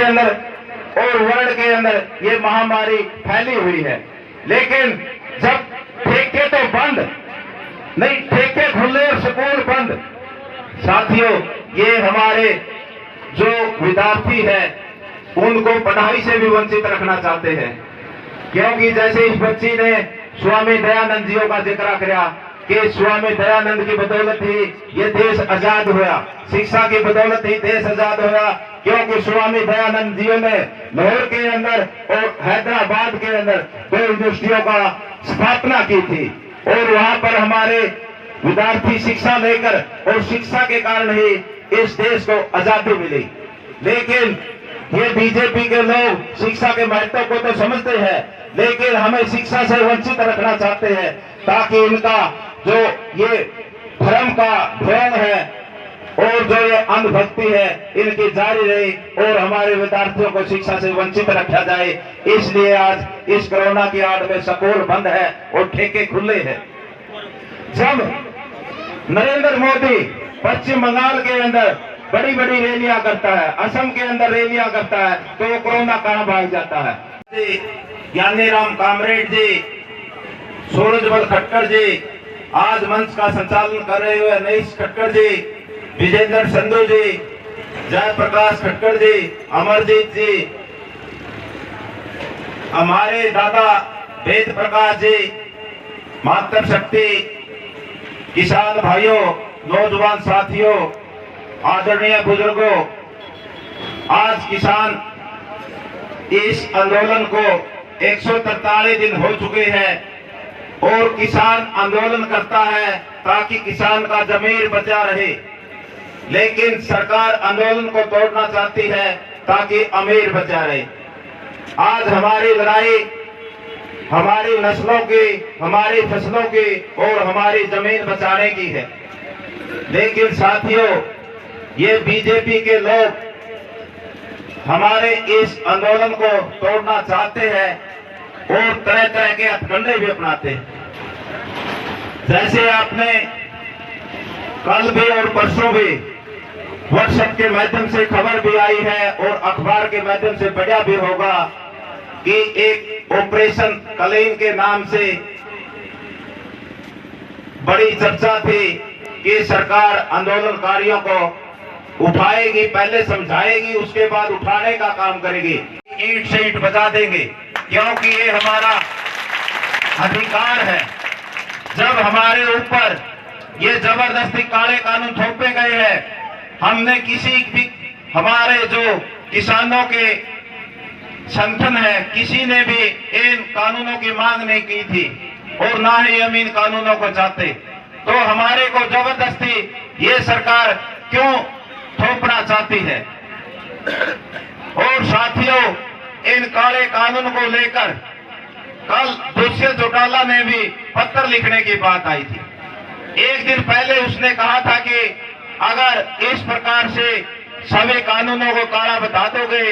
अंदर और वर्ल्ड के अंदर ये महामारी फैली हुई है। लेकिन जब ठेके तो बंद नहीं, ठेके खुले और स्कूल बंद। साथियों, ये हमारे जो विद्यार्थी है उनको पढ़ाई से भी वंचित रखना चाहते हैं, क्योंकि जैसे इस बच्ची ने स्वामी दयानंद जी का जिक्र किया कि स्वामी दयानंद की बदौलत ही ये देश आजाद हुआ, शिक्षा की बदौलत ही देश आजाद हुआ, क्योंकि स्वामी दयानंद जी ने लाहौर के अंदर और हैदराबाद के अंदर 2 यूनिवर्सिटियों का स्थापना की थी और वहां पर हमारे विद्यार्थी शिक्षा लेकर और शिक्षा के कारण ही इस देश को आजादी मिली। लेकिन ये बीजेपी के लोग शिक्षा के महत्व को तो समझते हैं, लेकिन हमें शिक्षा से वंचित रखना चाहते हैं ताकि इनका जो ये धर्म का ढोंग है और जो ये अंधभक्ति है इनकी जारी रही और हमारे विद्यार्थियों को शिक्षा से वंचित रखा जाए। इसलिए आज इस कोरोना की आड़ में स्कूल बंद है और ठेके खुले हैं। जब नरेंद्र मोदी पश्चिम बंगाल के अंदर बड़ी बड़ी रैलियां करता है, असम के अंदर रैलियां करता है, तो कोरोना कहां भाग जाता है। ज्ञानीराम कामरेड जी, सूरजबल खट्टर जी, आज मंच का संचालन कर रहे हुए नईश खट्टर जी, विजेंद्र संधू जी, जयप्रकाश खट्टर जी, अमरजीत जी, हमारे दादा वेद प्रकाश जी, मातृशक्ति, किसान भाइयों, नौजवान साथियों, आदरणीय बुजुर्गों, आज किसान इस आंदोलन को 143 दिन हो चुके हैं और किसान आंदोलन करता है ताकि किसान का जमीर बचा रहे, लेकिन सरकार आंदोलन को तोड़ना चाहती है ताकि अमीर बचा रहे। आज हमारी लड़ाई हमारी नस्लों की, हमारी फसलों की और हमारी जमीन बचाने की है। लेकिन साथियों, ये बीजेपी के लोग हमारे इस आंदोलन को तोड़ना चाहते हैं और तरह तरह के हथकंडे भी अपनाते हैं। जैसे आपने कल भी और परसों भी व्हाट्सएप के माध्यम से खबर भी आई है और अखबार के माध्यम से पढ़ा भी होगा कि एक ऑपरेशन कलीन के नाम से बड़ी चर्चा थी कि सरकार आंदोलनकारियों को उठाएगी, पहले समझाएगी, उसके बाद उठाने का काम करेगी, ईंट से ईंट बजा देंगे, क्योंकि ये हमारा अधिकार है। जब हमारे ऊपर ये जबरदस्ती काले कानून थोपे गए हैं, हमने किसी भी हमारे जो किसानों के संगठन है, किसी ने भी इन कानूनों की मांग नहीं की थी और ना ही हम इन कानूनों को चाहते, तो हमारे को जबरदस्ती ये सरकार क्यों थोपना चाहती है। और साथियों, इन काले कानून को लेकर कल दुष्यंत चौटाला ने भी पत्र लिखने की बात आई थी। एक दिन पहले उसने कहा था कि अगर इस प्रकार से सभी कानूनों को काला बता दोगे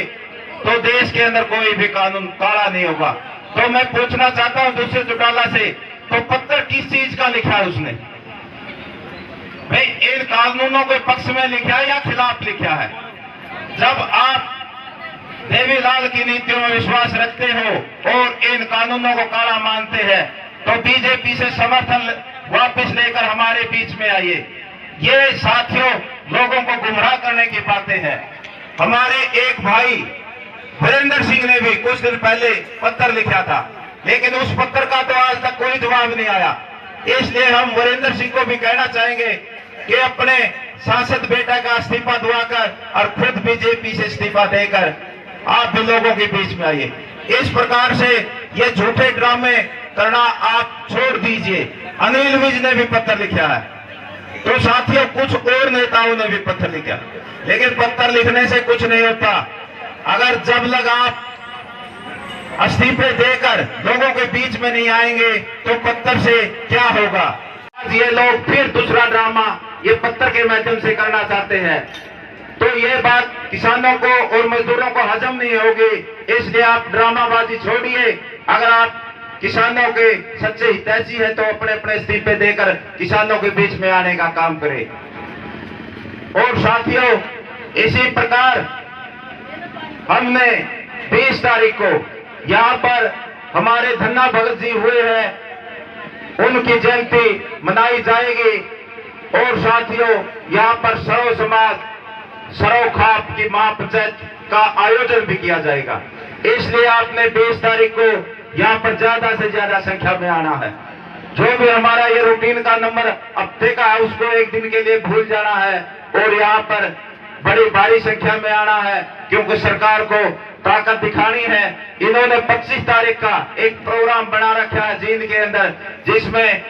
तो देश के अंदर कोई भी कानून काला नहीं होगा। तो मैं पूछना चाहता हूं दुष्यंत चौटाला से, तो पत्र किस चीज का लिखा है उसने? भाई इन कानूनों के पक्ष में लिखा है या खिलाफ लिखा है? जब आप देवीलाल की नीतियों में विश्वास रखते हो और इन कानूनों को काला मानते हैं, तो बीजेपी से समर्थन वापस लेकर हमारे बीच में आइए। ये साथियों लोगों को गुमराह करने की बातें हैं। हमारे एक भाई वीरेंद्र सिंह ने भी कुछ दिन पहले पत्र लिखा था, लेकिन उस पत्र का तो आज तक कोई जवाब नहीं आया। इसलिए हम वीरेंद्र सिंह को भी कहना चाहेंगे कि अपने सांसद बेटा का इस्तीफा दिलाकर और खुद बीजेपी से इस्तीफा देकर आप भी लोगों के बीच में आइए। इस प्रकार से ये झूठे ड्रामे करना आप छोड़ दीजिए। अनिल विज ने भी पत्र लिखा है, तो साथियों कुछ और नेताओं ने भी पत्र लिखा, लेकिन पत्र लिखने से कुछ नहीं होता। अगर जब लग आप इस्तीफे देकर लोगों के बीच में नहीं आएंगे तो पत्र से क्या होगा। आज ये लोग फिर दूसरा ड्रामा ये पत्र के माध्यम से करना चाहते हैं, तो ये बात किसानों को और मजदूरों को हजम नहीं होगी। इसलिए आप ड्रामाबाजी छोड़िए। अगर आप किसानों के सच्चे हितैषी है तो अपने अपने इस्तीफे देकर किसानों के बीच में आने का काम करें। और साथियों, इसी प्रकार हमने 20 तारीख को यहाँ पर हमारे धन्ना भगत जी हुए हैं, उनकी जयंती मनाई जाएगी। और साथियों, यहाँ पर सर्व समाज सरव खाप की महापंचायत का आयोजन भी किया जाएगा। इसलिए आपने 20 तारीख को यहाँ पर ज्यादा से ज्यादा संख्या में आना है। जो भी हमारा ये रूटीन का नंबर हफ्ते का है उसको एक दिन के लिए भूल जाना है और यहाँ पर बड़ी भारी संख्या में आना है, क्योंकि सरकार को ताकत दिखानी है। इन्होंने 25 तारीख का एक प्रोग्राम बना रखा है जींद के अंदर, जिसमें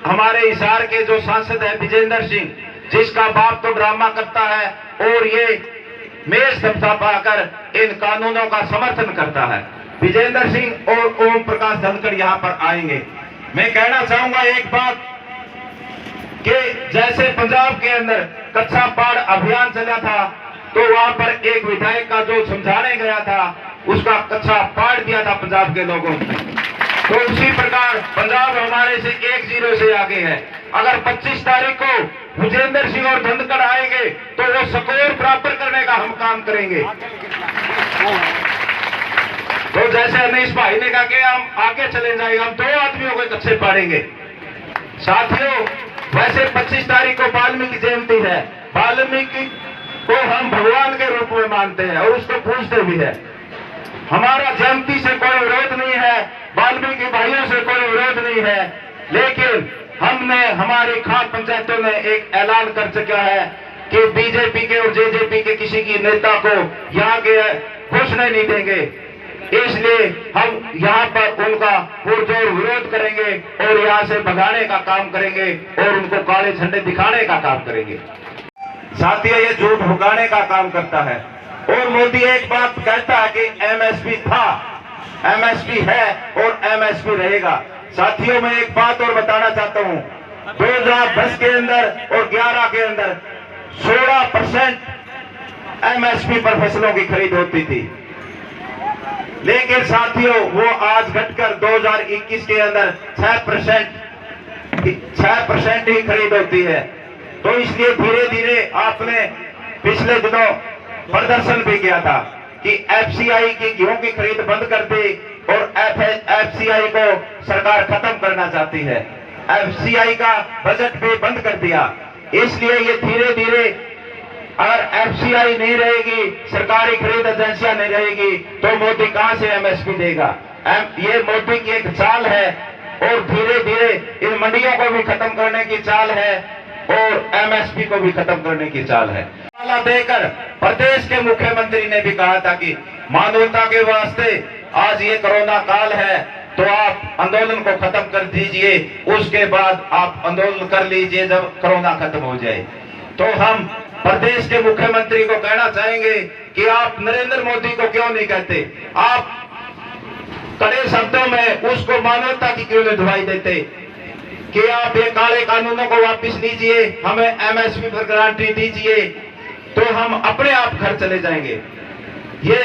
हमारे हिसार के जो सांसद है विजेंद्र सिंह, जिसका बाप तो ड्रामा करता है और ये मेज थपथपाकर इन कानूनों का समर्थन करता है। विजेंद्र सिंह और ओम प्रकाश धनखड़ यहाँ पर आएंगे। मैं कहना चाहूंगा एक बात कि जैसे पंजाब के अंदर कच्चा पाड़ अभियान चला था, तो वहां पर एक विधायक का जो समझाने गया था उसका कच्चा पाड़ दिया था पंजाब के लोगों ने। तो उसी प्रकार पंजाब हमारे से 1-0 से आगे है। अगर 25 तारीख को विजेंद्र सिंह और धनखड़ आएंगे तो वो स्कोर बराबर करने का हम काम करेंगे। तो जैसे अनीश भाई ने कहा कि हम आगे चले जाएंगे, हम 2 आदमियों को कच्चे पाड़ेंगे। साथियों, वैसे 25 तारीख को वाल्मीकि जयंती है। वाल्मीकि को हम भगवान के रूप में मानते हैं और उसको पूजते भी है। हमारा जयंती से कोई विरोध नहीं है, वाल्मीकि भाइयों से कोई विरोध नहीं है, लेकिन हमने हमारी खाप पंचायतों ने एक ऐलान कर चुका है कि बीजेपी के और जेजेपी के किसी की नेता को यहाँ के घुसने नहीं देंगे। इसलिए हम यहाँ पर उनका पुरजोर विरोध करेंगे और यहाँ से भगाने का काम करेंगे और उनको काले झंडे दिखाने का काम करेंगे। साथियों, ये झूठ भुगाने का काम करता है। और मोदी एक बात कहता है कि एमएसपी था, एमएसपी है और एमएसपी रहेगा। साथियों, मैं एक बात और बताना चाहता हूँ, 2010 के अंदर और 11 के अंदर 16% एमएसपी पर फसलों की खरीद होती थी, लेकिन साथियों वो आज घटकर 2021 के अंदर 6% ही खरीद होती है। तो इसलिए धीरे धीरे आपने पिछले दिनों प्रदर्शन भी किया था कि एफसीआई की गेहूं की खरीद बंद कर दी और एफसीआई को सरकार खत्म करना चाहती है। एफसीआई का बजट भी बंद कर दिया। इसलिए ये धीरे धीरे अगर एफसीआई नहीं रहेगी, सरकारी खरीद एजेंसियां नहीं रहेगी, तो मोदी कहां से एमएसपी देगा। ये मोदी की एक चाल है और धीरे धीरे इन मंडियों को भी खत्म करने की चाल है और एमएसपी को भी खत्म करने की चाल है। देकर प्रदेश के मुख्यमंत्री ने भी कहा था कि मानवता के वास्ते आज ये कोरोना काल है, तो आप आंदोलन को खत्म कर दीजिए, उसके बाद आप आंदोलन कर लीजिए जब कोरोना खत्म हो जाए। तो हम प्रदेश के मुख्यमंत्री को कहना चाहेंगे कि आप नरेंद्र मोदी को क्यों नहीं कहते, आप कड़े शब्दों में उसको मानवता की क्यों नहीं दुहाई देते कि आप ये काले कानूनों को वापस लीजिए, हमें एमएसपी पर गारंटी दीजिए, तो हम अपने आप घर चले जाएंगे। ये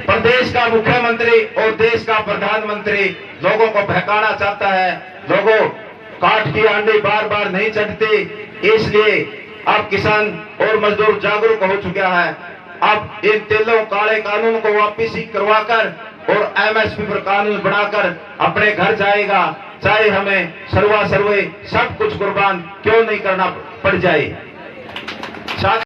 प्रदेश का मुख्यमंत्री और देश का प्रधानमंत्री लोगों को बहकाना चाहता है। लोगों काठ की आंधी बार बार नहीं चढ़ती, इसलिए अब किसान और मजदूर जागरूक हो चुका है। अब इन तेलों काले कानून को वापस ही करवाकर और एमएसपी पर कानून बनाकर अपने घर जाएगा, चाहे हमें सर्वा सर्वे सब कुछ कुर्बान क्यों नहीं करना पड़ जाए।